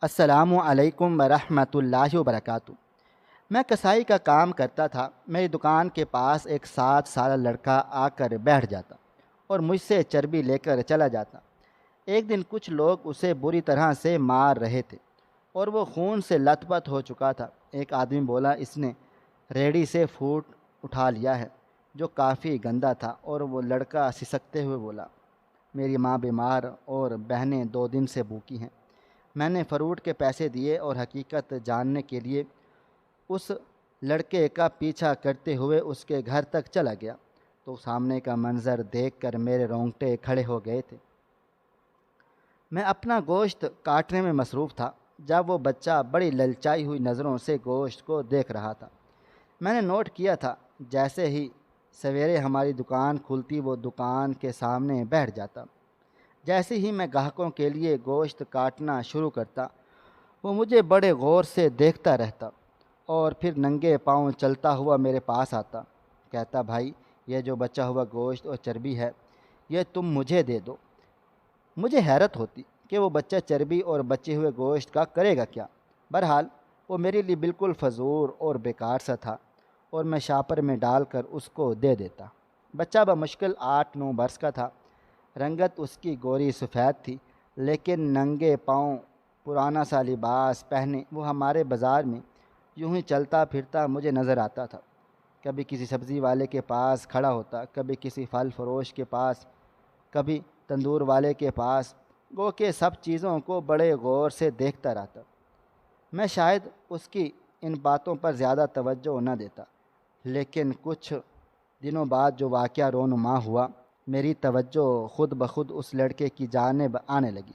السلام علیکم ورحمۃ اللہ وبرکاتہ۔ میں کسائی کا کام کرتا تھا۔ میری دکان کے پاس ایک 7 سالہ لڑکا آ کر بیٹھ جاتا اور مجھ سے چربی لے کر چلا جاتا۔ ایک دن کچھ لوگ اسے بری طرح سے مار رہے تھے اور وہ خون سے لت پت ہو چکا تھا۔ ایک آدمی بولا، اس نے ریڑھی سے پھوٹ اٹھا لیا ہے، جو کافی گندا تھا، اور وہ لڑکا سسکتے ہوئے بولا، میری ماں بیمار اور بہنیں 2 دن سے بھوکی ہیں۔ میں نے فروٹ کے پیسے دیے اور حقیقت جاننے کے لیے اس لڑکے کا پیچھا کرتے ہوئے اس کے گھر تک چلا گیا تو سامنے کا منظر دیکھ کر میرے رونگٹے کھڑے ہو گئے تھے۔ میں اپنا گوشت کاٹنے میں مصروف تھا جب وہ بچہ بڑی للچائی ہوئی نظروں سے گوشت کو دیکھ رہا تھا۔ میں نے نوٹ کیا تھا، جیسے ہی سویرے ہماری دکان کھلتی وہ دکان کے سامنے بیٹھ جاتا۔ جیسے ہی میں گاہکوں کے لیے گوشت کاٹنا شروع کرتا، وہ مجھے بڑے غور سے دیکھتا رہتا اور پھر ننگے پاؤں چلتا ہوا میرے پاس آتا۔ کہتا، بھائی، یہ جو بچا ہوا گوشت اور چربی ہے، یہ تم مجھے دے دو۔ مجھے حیرت ہوتی کہ وہ بچہ چربی اور بچے ہوئے گوشت کا کرے گا کیا۔ بہرحال وہ میرے لیے بالکل فضول اور بیکار سا تھا اور میں شاپر میں ڈال کر اس کو دے دیتا۔ بچہ بمشکل 8 9 برس کا تھا۔ رنگت اس کی گوری سفید تھی، لیکن ننگے پاؤں پرانا سا لباس پہنے وہ ہمارے بازار میں یوں ہی چلتا پھرتا مجھے نظر آتا تھا۔ کبھی کسی سبزی والے کے پاس کھڑا ہوتا، کبھی کسی پھل فروش کے پاس، کبھی تندور والے کے پاس، گو کہ سب چیزوں کو بڑے غور سے دیکھتا رہتا۔ میں شاید اس کی ان باتوں پر زیادہ توجہ نہ دیتا، لیکن کچھ دنوں بعد جو واقعہ رونما ہوا، میری توجہ خود بخود اس لڑکے کی جانب آنے لگی،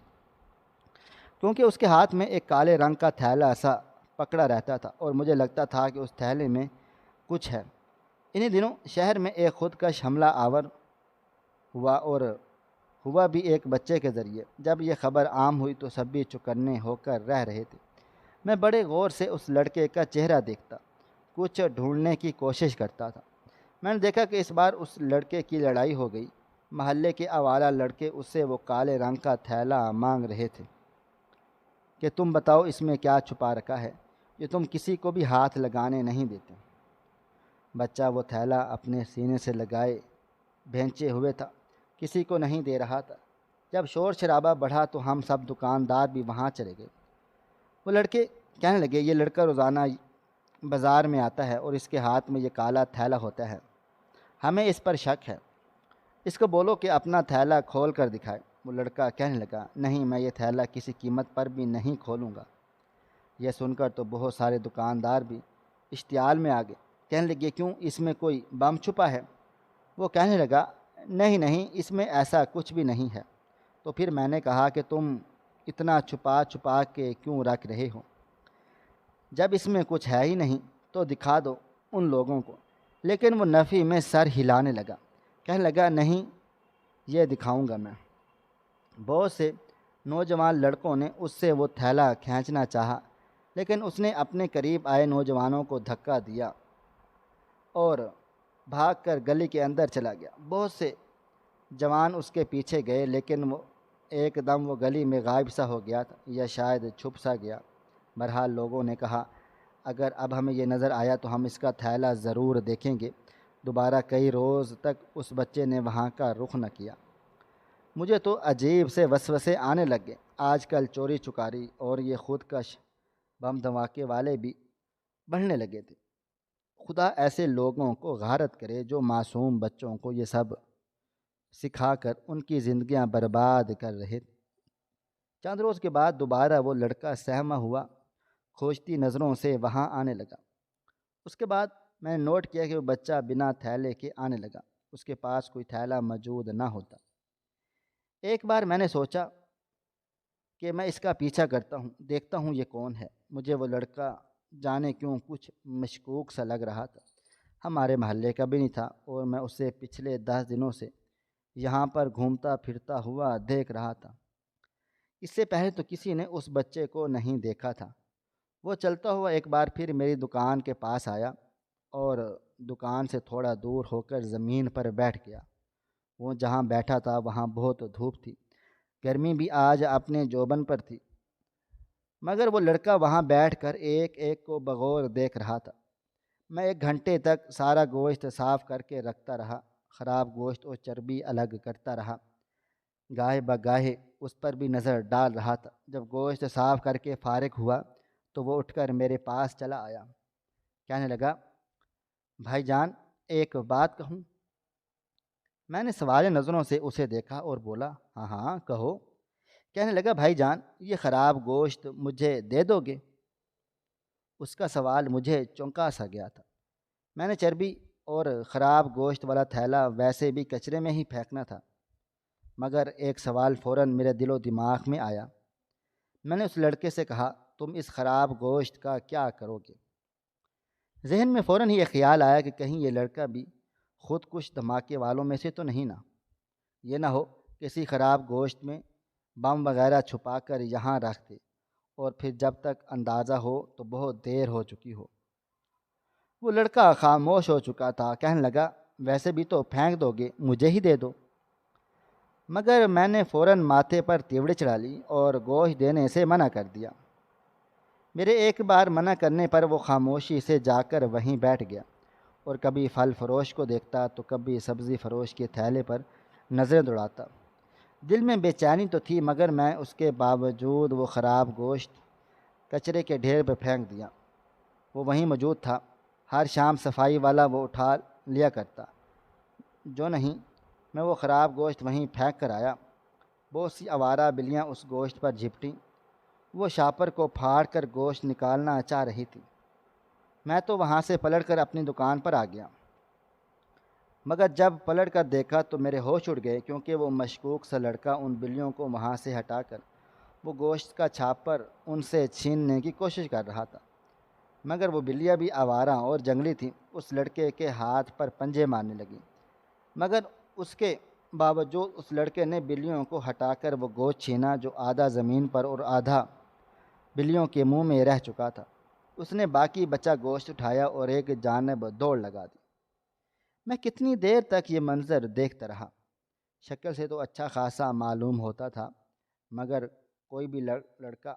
کیونکہ اس کے ہاتھ میں ایک کالے رنگ کا تھیلا سا پکڑا رہتا تھا اور مجھے لگتا تھا کہ اس تھیلے میں کچھ ہے۔ انہی دنوں شہر میں ایک خودکش حملہ آور ہوا، اور ہوا بھی ایک بچے کے ذریعے۔ جب یہ خبر عام ہوئی تو سب بھی چوکنے ہو کر رہ رہے تھے۔ میں بڑے غور سے اس لڑکے کا چہرہ دیکھتا، کچھ ڈھونڈنے کی کوشش کرتا تھا۔ میں نے دیکھا کہ اس بار اس لڑکے کی لڑائی ہو گئی۔ محلے کے آوارہ لڑکے اس سے وہ کالے رنگ کا تھیلا مانگ رہے تھے کہ تم بتاؤ اس میں کیا چھپا رکھا ہے، جو تم کسی کو بھی ہاتھ لگانے نہیں دیتے۔ بچہ وہ تھیلا اپنے سینے سے لگائے بھینچے ہوئے تھا، کسی کو نہیں دے رہا تھا۔ جب شور شرابہ بڑھا تو ہم سب دکاندار بھی وہاں چلے گئے۔ وہ لڑکے کہنے لگے، یہ لڑکا روزانہ بازار میں آتا ہے اور اس کے ہاتھ میں یہ کالا تھیلا ہوتا ہے، ہمیں اس پر شک ہے، اس کو بولو کہ اپنا تھیلا کھول کر دکھائے۔ وہ لڑکا کہنے لگا، نہیں، میں یہ تھیلا کسی قیمت پر بھی نہیں کھولوں گا۔ یہ سن کر تو بہت سارے دکاندار بھی اشتعال میں آ گئے، کہنے لگے، کیوں، اس میں کوئی بم چھپا ہے؟ وہ کہنے لگا، نہیں نہیں، اس میں ایسا کچھ بھی نہیں ہے۔ تو پھر میں نے کہا کہ تم اتنا چھپا چھپا کے کیوں رکھ رہے ہو؟ جب اس میں کچھ ہے ہی نہیں تو دکھا دو ان لوگوں کو۔ لیکن وہ نفی میں سر ہلانے لگا، کہنے لگا، نہیں، یہ دکھاؤں گا میں۔ بہت سے نوجوان لڑکوں نے اس سے وہ تھیلا کھینچنا چاہا، لیکن اس نے اپنے قریب آئے نوجوانوں کو دھکا دیا اور بھاگ کر گلی کے اندر چلا گیا۔ بہت سے جوان اس کے پیچھے گئے، لیکن وہ ایک دم وہ گلی میں غائب سا ہو گیا تھا، یا شاید چھپ سا گیا۔ بہرحال لوگوں نے کہا، اگر اب ہمیں یہ نظر آیا تو ہم اس کا تھیلا ضرور دیکھیں گے۔ دوبارہ کئی روز تک اس بچے نے وہاں کا رخ نہ کیا۔ مجھے تو عجیب سے وسوسے آنے لگ گئے۔ آج کل چوری چکاری اور یہ خودکش بم دھماکے والے بھی بڑھنے لگے تھے۔ خدا ایسے لوگوں کو غارت کرے جو معصوم بچوں کو یہ سب سکھا کر ان کی زندگیاں برباد کر رہے تھے۔ چند روز کے بعد دوبارہ وہ لڑکا سہما ہوا کھوجتی نظروں سے وہاں آنے لگا۔ اس کے بعد میں نے نوٹ کیا کہ وہ بچہ بنا تھیلے کے آنے لگا، اس کے پاس کوئی تھیلا موجود نہ ہوتا۔ ایک بار میں نے سوچا کہ میں اس کا پیچھا کرتا ہوں، دیکھتا ہوں یہ کون ہے۔ مجھے وہ لڑکا جانے کیوں کچھ مشکوک سا لگ رہا تھا۔ ہمارے محلے کا بھی نہیں تھا اور میں اسے پچھلے 10 دنوں سے یہاں پر گھومتا پھرتا ہوا دیکھ رہا تھا۔ اس سے پہلے تو کسی نے اس بچے کو نہیں دیکھا تھا۔ وہ چلتا ہوا ایک بار پھر میری دکان کے پاس آیا اور دکان سے تھوڑا دور ہو کر زمین پر بیٹھ گیا۔ وہ جہاں بیٹھا تھا وہاں بہت دھوپ تھی، گرمی بھی آج اپنے جوبن پر تھی۔ مگر وہ لڑکا وہاں بیٹھ کر ایک ایک کو بغور دیکھ رہا تھا۔ میں 1 گھنٹے تک سارا گوشت صاف کر کے رکھتا رہا، خراب گوشت اور چربی الگ کرتا رہا، گاہے بگاہے اس پر بھی نظر ڈال رہا تھا۔ جب گوشت صاف کر کے فارغ ہوا تو وہ اٹھ کر میرے پاس چلا آیا، کہنے لگا، بھائی جان ایک بات کہوں؟ میں نے سوال نظروں سے اسے دیکھا اور بولا، ہاں ہاں کہو۔ کہنے لگا، بھائی جان یہ خراب گوشت مجھے دے دو گے؟ اس کا سوال مجھے چونکا سا گیا تھا۔ میں نے چربی اور خراب گوشت والا تھیلا ویسے بھی کچرے میں ہی پھینکنا تھا، مگر ایک سوال فوراً میرے دل و دماغ میں آیا۔ میں نے اس لڑکے سے کہا، تم اس خراب گوشت کا کیا کرو گے؟ ذہن میں فوراً ہی یہ خیال آیا کہ کہیں یہ لڑکا بھی خود کش دھماکے والوں میں سے تو نہیں نا، یہ نہ ہو کسی خراب گوشت میں بم وغیرہ چھپا کر یہاں رکھ دے اور پھر جب تک اندازہ ہو تو بہت دیر ہو چکی ہو۔ وہ لڑکا خاموش ہو چکا تھا، کہنے لگا، ویسے بھی تو پھینک دو گے، مجھے ہی دے دو۔ مگر میں نے فوراً ماتھے پر تیوڑی چڑھا لی اور گوشت دینے سے منع کر دیا۔ میرے ایک بار منع کرنے پر وہ خاموشی سے جا کر وہیں بیٹھ گیا اور کبھی پھل فروش کو دیکھتا تو کبھی سبزی فروش کے تھیلے پر نظریں دوڑاتا۔ دل میں بے چینی تو تھی، مگر میں اس کے باوجود وہ خراب گوشت کچرے کے ڈھیر پہ پھینک دیا۔ وہ وہیں موجود تھا، ہر شام صفائی والا وہ اٹھا لیا کرتا، جو نہیں میں وہ خراب گوشت وہیں پھینک کر آیا۔ بہت سی آوارہ بلیاں اس گوشت پر جھپٹیں، وہ شاپر کو پھاڑ کر گوشت نکالنا چاہ رہی تھی۔ میں تو وہاں سے پلٹ کر اپنی دکان پر آ گیا، مگر جب پلٹ کر دیکھا تو میرے ہوش اڑ گئے، کیونکہ وہ مشکوک سا لڑکا ان بلیوں کو وہاں سے ہٹا کر وہ گوشت کا چھاپر ان سے چھیننے کی کوشش کر رہا تھا۔ مگر وہ بلیاں بھی آوارہ اور جنگلی تھیں، اس لڑکے کے ہاتھ پر پنجے مارنے لگیں، مگر اس کے باوجود اس لڑکے نے بلیوں کو ہٹا کر وہ گوشت چھینا جو آدھا زمین پر اور آدھا بلیوں کے منہ میں رہ چکا تھا۔ اس نے باقی بچا گوشت اٹھایا اور ایک جانب دوڑ لگا دی۔ میں کتنی دیر تک یہ منظر دیکھتا رہا۔ شکل سے تو اچھا خاصا معلوم ہوتا تھا، مگر کوئی بھی لڑکا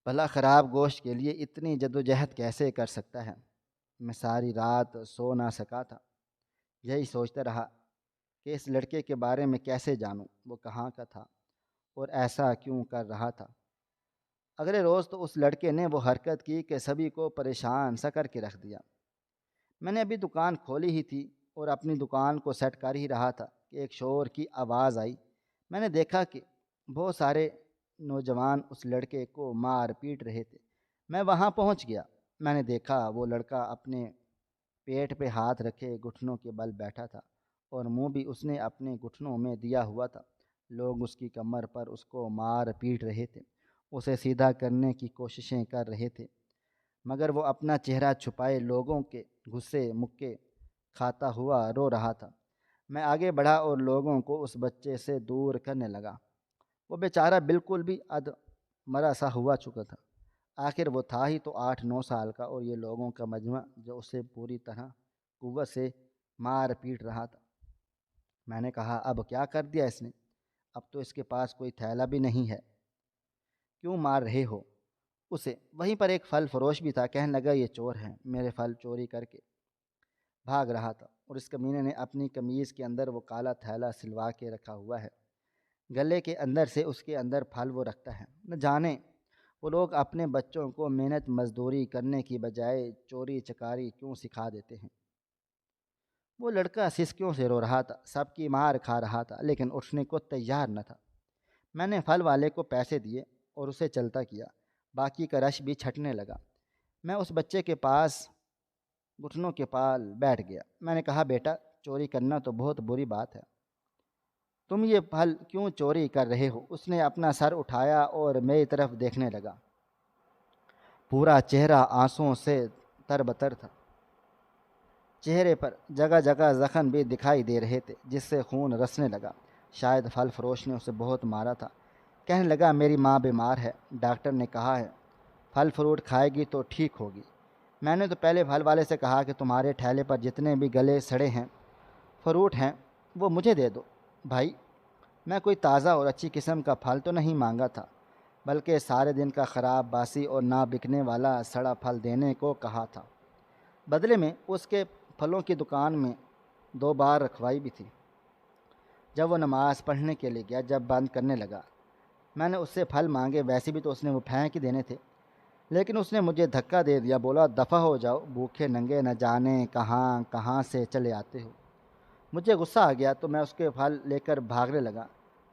بھلا خراب گوشت کے لیے اتنی جدوجہد کیسے کر سکتا ہے؟ میں ساری رات سو نہ سکا تھا، یہی سوچتا رہا کہ اس لڑکے کے بارے میں کیسے جانوں، وہ کہاں کا تھا اور ایسا کیوں کر رہا تھا۔ اگلے روز تو اس لڑکے نے وہ حرکت کی کہ سبھی کو پریشان سا کر کے رکھ دیا۔ میں نے ابھی دکان کھولی ہی تھی اور اپنی دکان کو سیٹ کر ہی رہا تھا کہ ایک شور کی آواز آئی۔ میں نے دیکھا کہ بہت سارے نوجوان اس لڑکے کو مار پیٹ رہے تھے۔ میں وہاں پہنچ گیا۔ میں نے دیکھا وہ لڑکا اپنے پیٹ پہ ہاتھ رکھے گھٹنوں کے بل بیٹھا تھا اور منہ بھی اس نے اپنے گھٹنوں میں دیا ہوا تھا۔ لوگ اس کی کمر پر اس کو مار پیٹ رہے تھے، اسے سیدھا کرنے کی کوششیں کر رہے تھے، مگر وہ اپنا چہرہ چھپائے لوگوں کے غصے مکے کھاتا ہوا رو رہا تھا۔ میں آگے بڑھا اور لوگوں کو اس بچے سے دور کرنے لگا۔ وہ بیچارہ بالکل بھی مرا سا ہوا چکا تھا، آخر وہ تھا ہی تو 8-9 سال کا، اور یہ لوگوں کا مجمع جو اسے پوری طرح قوت سے مار پیٹ رہا تھا۔ میں نے کہا، اب کیا کر دیا اس نے؟ اب تو اس کے پاس کوئی تھیلا بھی نہیں ہے، کیوں مار رہے ہو اسے؟ وہیں پر ایک پھل فروش بھی تھا، کہنے لگا، یہ چور ہے، میرے پھل چوری کر کے بھاگ رہا تھا اور اس کمینے نے اپنی قمیض کے اندر وہ کالا تھیلا سلوا کے رکھا ہوا ہے، گلے کے اندر سے اس کے اندر پھل وہ رکھتا ہے۔ نہ جانے وہ لوگ اپنے بچوں کو محنت مزدوری کرنے کی بجائے چوری چکاری کیوں سکھا دیتے ہیں۔ وہ لڑکا سسکیوں سے رو رہا تھا، سب کی مار کھا رہا تھا، لیکن اٹھنے کو تیار نہ تھا۔ میں نے پھل والے کو پیسے دیے اور اسے چلتا کیا، باقی کا رش بھی چھٹنے لگا۔ میں اس بچے کے پاس گھٹنوں کے پال بیٹھ گیا۔ میں نے کہا، بیٹا چوری کرنا تو بہت بری بات ہے، تم یہ پھل کیوں چوری کر رہے ہو؟ اس نے اپنا سر اٹھایا اور میری طرف دیکھنے لگا، پورا چہرہ آنسوؤں سے تربتر تھا، چہرے پر جگہ جگہ زخم بھی دکھائی دے رہے تھے جس سے خون رسنے لگا۔ شاید پھل فروش نے اسے بہت مارا تھا۔ کہنے لگا، میری ماں بیمار ہے، ڈاکٹر نے کہا ہے پھل فروٹ کھائے گی تو ٹھیک ہوگی۔ میں نے تو پہلے پھل والے سے کہا کہ تمہارے ٹھیلے پر جتنے بھی گلے سڑے ہیں فروٹ ہیں وہ مجھے دے دو۔ بھائی میں کوئی تازہ اور اچھی قسم کا پھل تو نہیں مانگا تھا، بلکہ سارے دن کا خراب باسی اور نہ بکنے والا سڑا پھل دینے کو کہا تھا۔ بدلے میں اس کے پھلوں کی دکان میں 2 بار رکھوائی بھی تھی۔ جب وہ نماز پڑھنے کے لیے گیا، جب بند کرنے لگا، میں نے اس سے پھل مانگے، ویسے بھی تو اس نے وہ پھینک ہی دینے تھے، لیکن اس نے مجھے دھکا دے دیا، بولا دفع ہو جاؤ، بھوکے ننگے نہ جانے کہاں کہاں سے چلے آتے ہو۔ مجھے غصہ آ گیا تو میں اس کے پھل لے کر بھاگنے لگا۔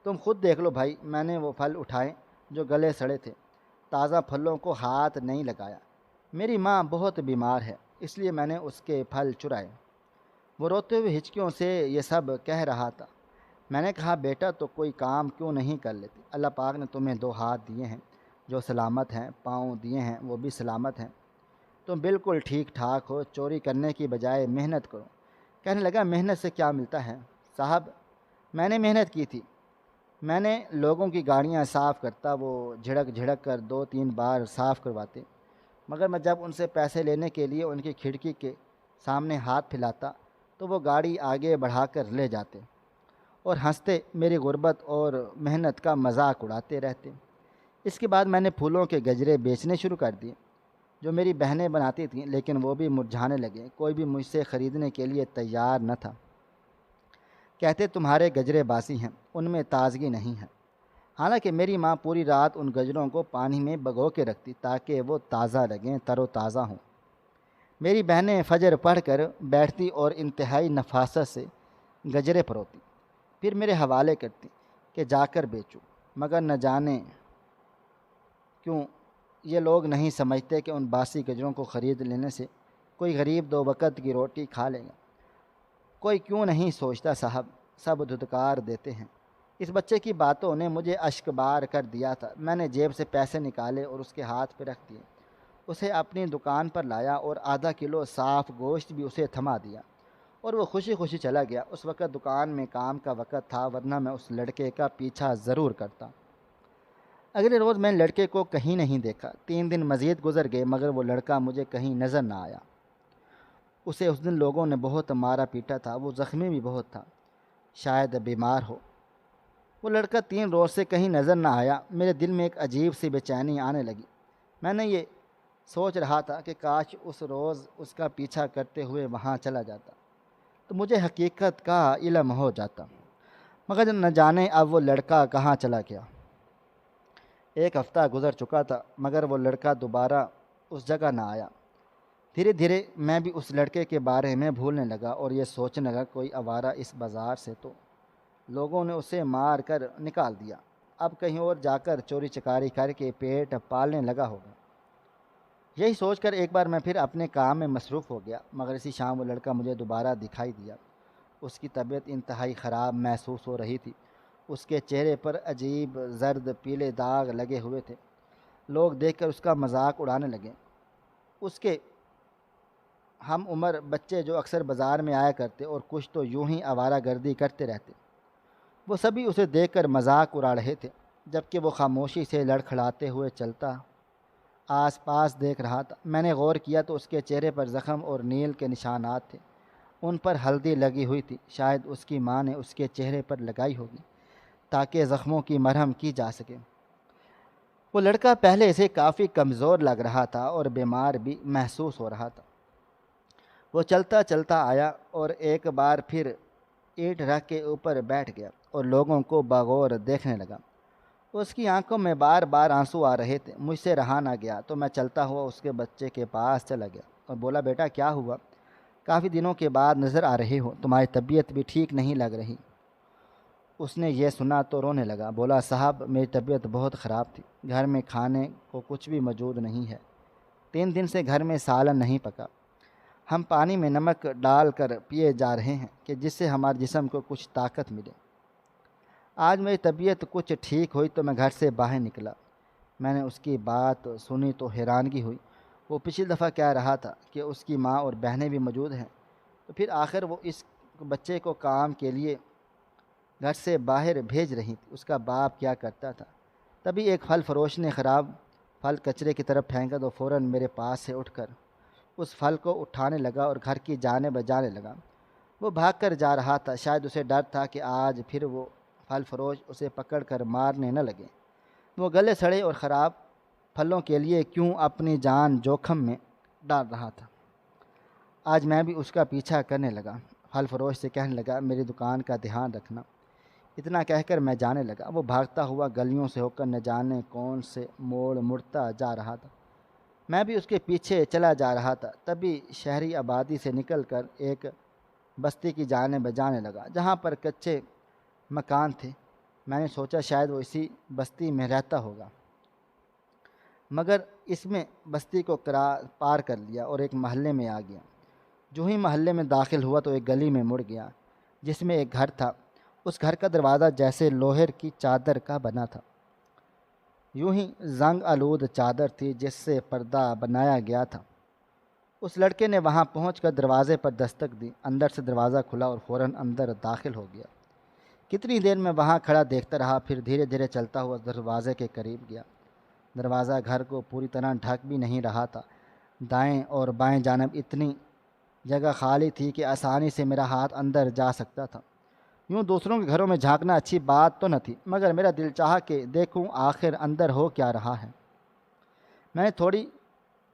تم خود دیکھ لو بھائی، میں نے وہ پھل اٹھائے جو گلے سڑے تھے، تازہ پھلوں کو ہاتھ نہیں لگایا۔ میری ماں بہت بیمار ہے، اس لیے میں نے اس کے پھل چرائے۔ وہ روتے ہوئے ہچکیوں سے یہ سب کہہ رہا تھا۔ میں نے کہا بیٹا تو کوئی کام کیوں نہیں کر لیتی؟ اللہ پاک نے تمہیں 2 ہاتھ دیے ہیں جو سلامت ہیں، پاؤں دیے ہیں وہ بھی سلامت ہیں، تم بالکل ٹھیک ٹھاک ہو، چوری کرنے کی بجائے محنت کرو۔ کہنے لگا محنت سے کیا ملتا ہے صاحب؟ میں نے محنت کی تھی، میں نے لوگوں کی گاڑیاں صاف کرتا، وہ جھڑک جھڑک کر 2-3 بار صاف کرواتے، مگر میں جب ان سے پیسے لینے کے لیے ان کی کھڑکی کے سامنے ہاتھ پھیلاتا تو وہ گاڑی آگے بڑھا کر لے جاتے اور ہنستے میری غربت اور محنت کا مذاق اڑاتے رہتے۔ اس کے بعد میں نے پھولوں کے گجرے بیچنے شروع کر دیے جو میری بہنیں بناتی تھیں، لیکن وہ بھی مرجھانے لگے، کوئی بھی مجھ سے خریدنے کے لیے تیار نہ تھا۔ کہتے تمہارے گجرے باسی ہیں، ان میں تازگی نہیں ہے۔ حالانکہ میری ماں پوری رات ان گجروں کو پانی میں بھگو کے رکھتی تاکہ وہ تازہ لگیں، تر و تازہ ہوں۔ میری بہنیں فجر پڑھ کر بیٹھتی اور انتہائی نفاست سے گجرے پروتی، پھر میرے حوالے کرتی کہ جا کر بیچو، مگر نہ جانے کیوں یہ لوگ نہیں سمجھتے کہ ان باسی گجروں کو خرید لینے سے کوئی غریب 2 وقت کی روٹی کھا لے گا۔ کوئی کیوں نہیں سوچتا صاحب، سب دھتکار دیتے ہیں۔ اس بچے کی باتوں نے مجھے اشک بار کر دیا تھا۔ میں نے جیب سے پیسے نکالے اور اس کے ہاتھ پہ رکھ دیے، اسے اپنی دکان پر لایا اور ½ کلو صاف گوشت بھی اسے تھما دیا، اور وہ خوشی خوشی چلا گیا۔ اس وقت دکان میں کام کا وقت تھا، ورنہ میں اس لڑکے کا پیچھا ضرور کرتا۔ اگلے روز میں لڑکے کو کہیں نہیں دیکھا۔ 3 دن مزید گزر گئے مگر وہ لڑکا مجھے کہیں نظر نہ آیا۔ اسے اس دن لوگوں نے بہت مارا پیٹا تھا، وہ زخمی بھی بہت تھا، شاید بیمار ہو۔ وہ لڑکا 3 روز سے کہیں نظر نہ آیا۔ میرے دل میں ایک عجیب سی بے چینی آنے لگی۔ میں نے یہ سوچ رہا تھا کہ کاش اس روز اس کا پیچھا کرتے ہوئے وہاں چلا جاتا تو مجھے حقیقت کا علم ہو جاتا، مگر نہ جانے اب وہ لڑکا کہاں چلا گیا۔ 1 ہفتہ گزر چکا تھا مگر وہ لڑکا دوبارہ اس جگہ نہ آیا۔ دھیرے دھیرے میں بھی اس لڑکے کے بارے میں بھولنے لگا اور یہ سوچنے لگا کوئی آوارہ اس بازار سے تو لوگوں نے اسے مار کر نکال دیا، اب کہیں اور جا کر چوری چکاری کر کے پیٹ پالنے لگا ہوگا۔ یہی سوچ کر ایک بار میں پھر اپنے کام میں مصروف ہو گیا، مگر اسی شام وہ لڑکا مجھے دوبارہ دکھائی دیا۔ اس کی طبیعت انتہائی خراب محسوس ہو رہی تھی، اس کے چہرے پر عجیب زرد پیلے داغ لگے ہوئے تھے۔ لوگ دیکھ کر اس کا مذاق اڑانے لگے۔ اس کے ہم عمر بچے جو اکثر بازار میں آیا کرتے اور کچھ تو یوں ہی آوارہ گردی کرتے رہتے، وہ سبھی اسے دیکھ کر مذاق اڑا رہے تھے، جبکہ وہ خاموشی سے لڑکھڑاتے ہوئے چلتا آس پاس دیکھ رہا تھا۔ میں نے غور کیا تو اس کے چہرے پر زخم اور نیل کے نشانات تھے، ان پر ہلدی لگی ہوئی تھی، شاید اس کی ماں نے اس کے چہرے پر لگائی ہوگی تاکہ زخموں کی مرہم کی جا سکے۔ وہ لڑکا پہلے سے کافی کمزور لگ رہا تھا اور بیمار بھی محسوس ہو رہا تھا۔ وہ چلتا چلتا آیا اور ایک بار پھر اینٹ رکھ کے اوپر بیٹھ گیا اور لوگوں کو بغور دیکھنے لگا۔ اس کی آنکھوں میں بار بار آنسو آ رہے تھے۔ مجھ سے رہا نہ گیا تو میں چلتا ہوا اس کے بچے کے پاس چلا گیا اور بولا بیٹا کیا ہوا؟ کافی دنوں کے بعد نظر آ رہے ہو، تمہاری طبیعت بھی ٹھیک نہیں لگ رہی۔ اس نے یہ سنا تو رونے لگا، بولا صاحب میری طبیعت بہت خراب تھی، گھر میں کھانے کو کچھ بھی موجود نہیں ہے، 3 دن سے گھر میں سالن نہیں پکا، ہم پانی میں نمک ڈال کر پیے جا رہے ہیں کہ جس سے ہمارے جسم کو کچھ طاقت ملے۔ آج میری طبیعت کچھ ٹھیک ہوئی تو میں گھر سے باہر نکلا۔ میں نے اس کی بات سنی تو حیرانگی ہوئی۔ وہ پچھلی دفعہ کہہ رہا تھا کہ اس کی ماں اور بہنیں بھی موجود ہیں، تو پھر آخر وہ اس بچے کو کام کے لیے گھر سے باہر بھیج رہی تھی، اس کا باپ کیا کرتا تھا؟ تبھی ایک پھل فروش نے خراب پھل کچرے کی طرف پھینکا تو فوراً میرے پاس سے اٹھ کر اس پھل کو اٹھانے لگا اور گھر کی جانب جانے لگا۔ وہ بھاگ کر جا رہا تھا، شاید اسے ڈر تھا کہ آج پھر وہ پھل فروش اسے پکڑ کر مارنے نہ لگے۔ وہ گلے سڑے اور خراب پھلوں کے لیے کیوں اپنی جان جوکھم میں ڈال رہا تھا۔ آج میں بھی اس کا پیچھا کرنے لگا۔ پھل فروش سے کہنے لگا میری دکان کا دھیان رکھنا۔ اتنا کہہ کر میں جانے لگا۔ وہ بھاگتا ہوا گلیوں سے ہو کر نہ جانے کون سے موڑ مڑتا جا رہا تھا۔ میں بھی اس کے پیچھے چلا جا رہا تھا۔ تبھی شہری آبادی سے نکل کر ایک بستی کی جانب جانے لگا جہاں پر کچے مکان تھے۔ میں نے سوچا شاید وہ اسی بستی میں رہتا ہوگا، مگر اس میں بستی کو پار کر لیا اور ایک محلے میں آ گیا۔ جو ہی محلے میں داخل ہوا تو ایک گلی میں مڑ گیا جس میں ایک گھر تھا۔ اس گھر کا دروازہ جیسے لوہے کی چادر کا بنا تھا، یوں ہی زنگ آلود چادر تھی جس سے پردہ بنایا گیا تھا۔ اس لڑکے نے وہاں پہنچ کر دروازے پر دستک دی۔ اندر سے دروازہ کھلا اور فوراً اندر داخل ہو گیا۔ کتنی دیر میں وہاں کھڑا دیکھتا رہا، پھر دھیرے دھیرے چلتا ہوا دروازے کے قریب گیا۔ دروازہ گھر کو پوری طرح ڈھک بھی نہیں رہا تھا۔ دائیں اور بائیں جانب اتنی جگہ خالی تھی کہ آسانی سے میرا ہاتھ اندر جا سکتا تھا۔ یوں دوسروں کے گھروں میں جھانکنا اچھی بات تو نہ تھی، مگر میرا دل چاہا کہ دیکھوں آخر اندر ہو کیا رہا ہے۔ میں نے تھوڑی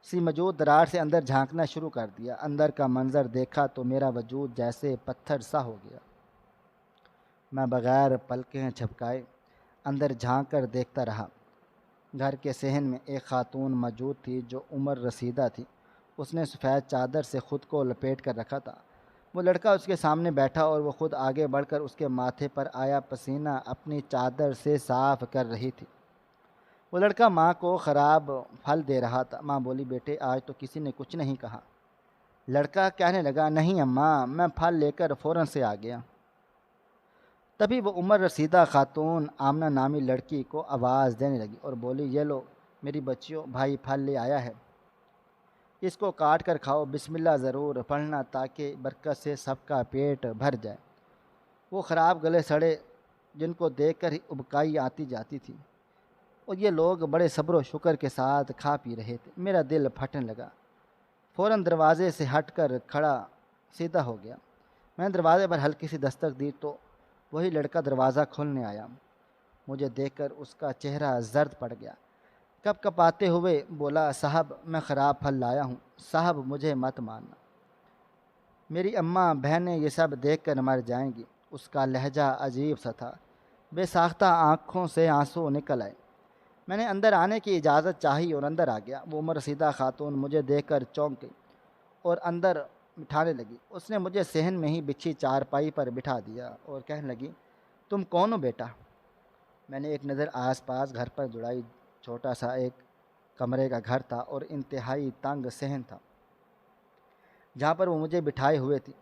سی موجود دراڑ سے اندر جھانکنا شروع کر دیا۔ اندر کا منظر دیکھا تو میرا وجود جیسے پتھر سا ہو گیا۔ میں بغیر پلکیں جھپکائے اندر جھانک کر دیکھتا رہا۔ گھر کے صحن میں ایک خاتون موجود تھی جو عمر رسیدہ تھی۔ اس نے سفید چادر سے خود کو لپیٹ کر رکھا تھا۔ وہ لڑکا اس کے سامنے بیٹھا اور وہ خود آگے بڑھ کر اس کے ماتھے پر آیا پسینہ اپنی چادر سے صاف کر رہی تھی۔ وہ لڑکا ماں کو خراب پھل دے رہا تھا۔ ماں بولی بیٹے آج تو کسی نے کچھ نہیں کہا۔ لڑکا کہنے لگا نہیں اماں، میں پھل لے کر فوراً سے آ گیا۔ تبھی وہ عمر رسیدہ خاتون آمنہ نامی لڑکی کو آواز دینے لگی اور بولی یہ لو میری بچیوں، بھائی پھل لے آیا ہے، اس کو کاٹ کر کھاؤ، بسم اللہ ضرور پڑھنا تاکہ برکت سے سب کا پیٹ بھر جائے۔ وہ خراب گلے سڑے جن کو دیکھ کر ہی ابکائی آتی جاتی تھی، اور یہ لوگ بڑے صبر و شکر کے ساتھ کھا پی رہے تھے۔ میرا دل پھٹنے لگا۔ فوراً دروازے سے ہٹ کر کھڑا سیدھا ہو گیا۔ میں نے دروازے پر ہلکی سی دستک دی تو وہی لڑکا دروازہ کھولنے آیا۔ مجھے دیکھ کر اس کا چہرہ زرد پڑ گیا۔ کپ کپاتے ہوئے بولا صاحب میں خراب پھل لایا ہوں، صاحب مجھے مت مارنا، میری اماں بہنیں یہ سب دیکھ کر مر جائیں گی۔ اس کا لہجہ عجیب سا تھا۔ بے ساختہ آنکھوں سے آنسو نکل آئے۔ میں نے اندر آنے کی اجازت چاہی اور اندر آ گیا۔ وہ عمر رسیدہ خاتون مجھے دیکھ کر چونک گئی اور اندر بٹھانے لگی۔ اس نے مجھے صحن میں ہی بچھی چارپائی پر بٹھا دیا اور کہنے لگی تم کون ہو بیٹا؟ میں نے ایک نظر آس پاس گھر پر دوڑائی۔ چھوٹا سا ایک کمرے کا گھر تھا اور انتہائی تنگ صحن تھا جہاں پر وہ مجھے بٹھائے ہوئے تھی۔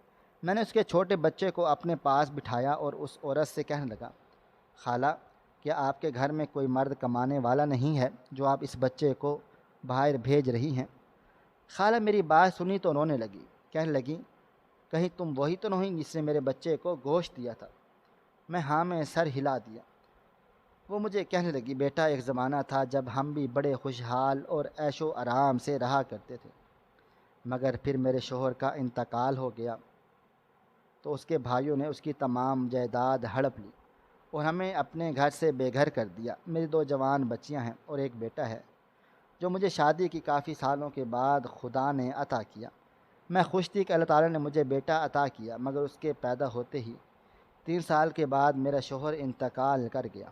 میں نے اس کے چھوٹے بچے کو اپنے پاس بٹھایا اور اس عورت سے کہنے لگا خالہ کیا آپ کے گھر میں کوئی مرد کمانے والا نہیں ہے جو آپ اس بچے کو باہر بھیج رہی ہیں؟ خالہ میری بات سنی تو رونے لگی، کہنے لگی کہیں تم وہی تو نہیں جس نے میرے بچے کو گوشت دیا تھا؟ میں ہاں میں سر ہلا دیا۔ وہ مجھے کہنے لگی بیٹا ایک زمانہ تھا جب ہم بھی بڑے خوشحال اور عیش و آرام سے رہا کرتے تھے، مگر پھر میرے شوہر کا انتقال ہو گیا تو اس کے بھائیوں نے اس کی تمام جائیداد ہڑپ لی اور ہمیں اپنے گھر سے بے گھر کر دیا۔ میری 2 جوان بچیاں ہیں اور ایک بیٹا ہے جو مجھے شادی کی کافی سالوں کے بعد خدا نے عطا کیا۔ میں خوش تھی کہ اللہ تعالیٰ نے مجھے بیٹا عطا کیا، مگر اس کے پیدا ہوتے ہی 3 سال کے بعد میرا شوہر انتقال کر گیا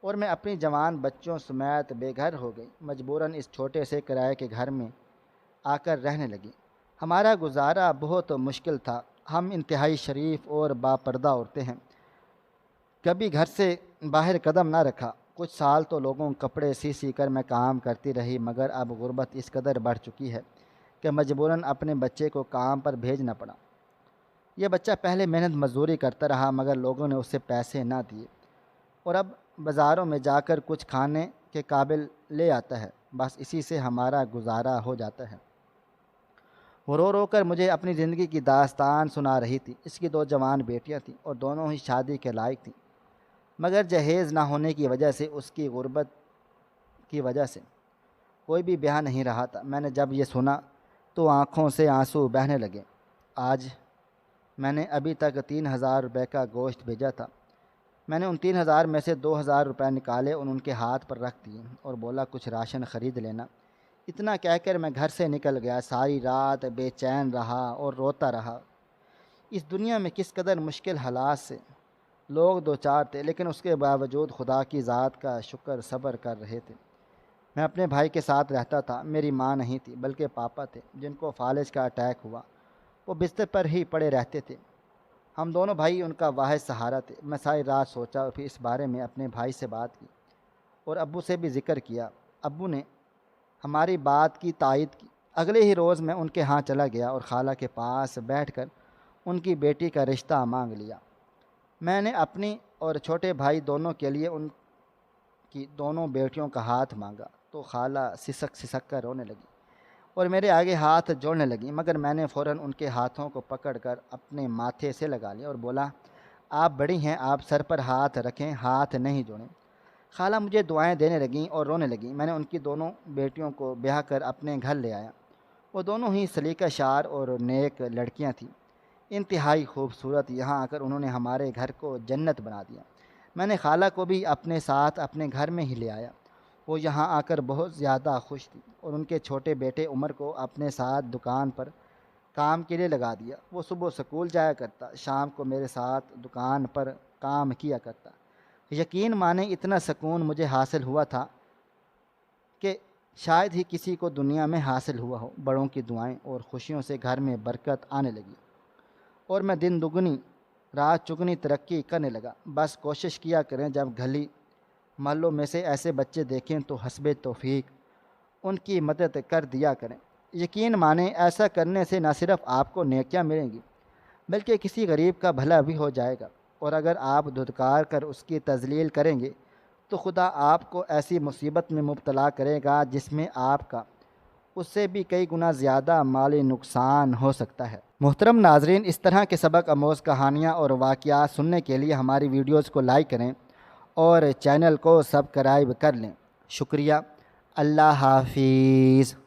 اور میں اپنی جوان بچوں سمیت بے گھر ہو گئی۔ مجبوراً اس چھوٹے سے کرائے کے گھر میں آ کر رہنے لگی۔ ہمارا گزارا بہت مشکل تھا۔ ہم انتہائی شریف اور باپردہ عورتیں ہیں، کبھی گھر سے باہر قدم نہ رکھا۔ کچھ سال تو لوگوں کپڑے سی کر میں کام کرتی رہی، مگر اب غربت اس قدر بڑھ چکی ہے کہ مجبوراً اپنے بچے کو کام پر بھیجنا پڑا۔ یہ بچہ پہلے محنت مزدوری کرتا رہا مگر لوگوں نے اسے پیسے نہ دیے اور اب بازاروں میں جا کر کچھ کھانے کے قابل لے آتا ہے، بس اسی سے ہمارا گزارا ہو جاتا ہے۔ وہ رو رو کر مجھے اپنی زندگی کی داستان سنا رہی تھی۔ اس کی 2 جوان بیٹیاں تھیں اور دونوں ہی شادی کے لائق تھیں، مگر جہیز نہ ہونے کی وجہ سے اس کی غربت کی وجہ سے کوئی بھی بیاہ نہیں رہا تھا۔ میں نے جب یہ سنا تو آنکھوں سے آنسو بہنے لگے۔ آج میں نے ابھی تک 3000 روپے کا گوشت بھیجا تھا، میں نے ان 3,000 میں سے 2,000 روپے نکالے اور ان کے ہاتھ پر رکھ دیے اور بولا کچھ راشن خرید لینا۔ اتنا کہہ کر میں گھر سے نکل گیا۔ ساری رات بے چین رہا اور روتا رہا۔ اس دنیا میں کس قدر مشکل حالات سے لوگ دو چار تھے، لیکن اس کے باوجود خدا کی ذات کا شکر صبر کر رہے تھے۔ میں اپنے بھائی کے ساتھ رہتا تھا۔ میری ماں نہیں تھی بلکہ پاپا تھے جن کو فالج کا اٹیک ہوا۔ وہ بستر پر ہی پڑے رہتے تھے۔ ہم دونوں بھائی ان کا واحد سہارا تھے۔ میں ساری رات سوچا اور پھر اس بارے میں اپنے بھائی سے بات کی اور ابو سے بھی ذکر کیا۔ ابو نے ہماری بات کی تائید کی۔ اگلے ہی روز میں ان کے ہاں چلا گیا اور خالہ کے پاس بیٹھ کر ان کی بیٹی کا رشتہ مانگ لیا۔ میں نے اپنی اور چھوٹے بھائی دونوں کے لیے ان کی دونوں بیٹیوں کا ہاتھ مانگا تو خالہ سسک سسک کر رونے لگی اور میرے آگے ہاتھ جوڑنے لگی، مگر میں نے فوراً ان کے ہاتھوں کو پکڑ کر اپنے ماتھے سے لگا لیا اور بولا، آپ بڑی ہیں، آپ سر پر ہاتھ رکھیں، ہاتھ نہیں جوڑیں۔ خالہ مجھے دعائیں دینے لگیں اور رونے لگیں۔ میں نے ان کی دونوں بیٹیوں کو بیاہ کر اپنے گھر لے آیا۔ وہ دونوں ہی سلیقہ شار اور نیک لڑکیاں تھیں، انتہائی خوبصورت۔ یہاں آ کر انہوں نے ہمارے گھر کو جنت بنا دیا۔ میں نے خالہ کو بھی اپنے ساتھ اپنے گھر میں ہی لے آیا۔ وہ یہاں آ کر بہت زیادہ خوش تھی اور ان کے چھوٹے بیٹے عمر کو اپنے ساتھ دکان پر کام کے لیے لگا دیا۔ وہ صبح سکول جایا کرتا، شام کو میرے ساتھ دکان پر کام کیا کرتا۔ یقین مانیں اتنا سکون مجھے حاصل ہوا تھا کہ شاید ہی کسی کو دنیا میں حاصل ہوا ہو۔ بڑوں کی دعائیں اور خوشیوں سے گھر میں برکت آنے لگی اور میں دن دگنی رات چگنی ترقی کرنے لگا۔ بس کوشش کیا کریں جب گلی محلوں میں سے ایسے بچے دیکھیں تو حسب توفیق ان کی مدد کر دیا کریں۔ یقین مانیں ایسا کرنے سے نہ صرف آپ کو نیکیاں ملیں گی بلکہ کسی غریب کا بھلا بھی ہو جائے گا، اور اگر آپ دھتکار کر اس کی تذلیل کریں گے تو خدا آپ کو ایسی مصیبت میں مبتلا کرے گا جس میں آپ کا اس سے بھی کئی گنا زیادہ مالی نقصان ہو سکتا ہے۔ محترم ناظرین، اس طرح کے سبق آموز کہانیاں اور واقعات سننے کے لیے ہماری ویڈیوز کو لائک کریں اور چینل کو سبسکرائب کر لیں۔ شکریہ۔ اللہ حافظ۔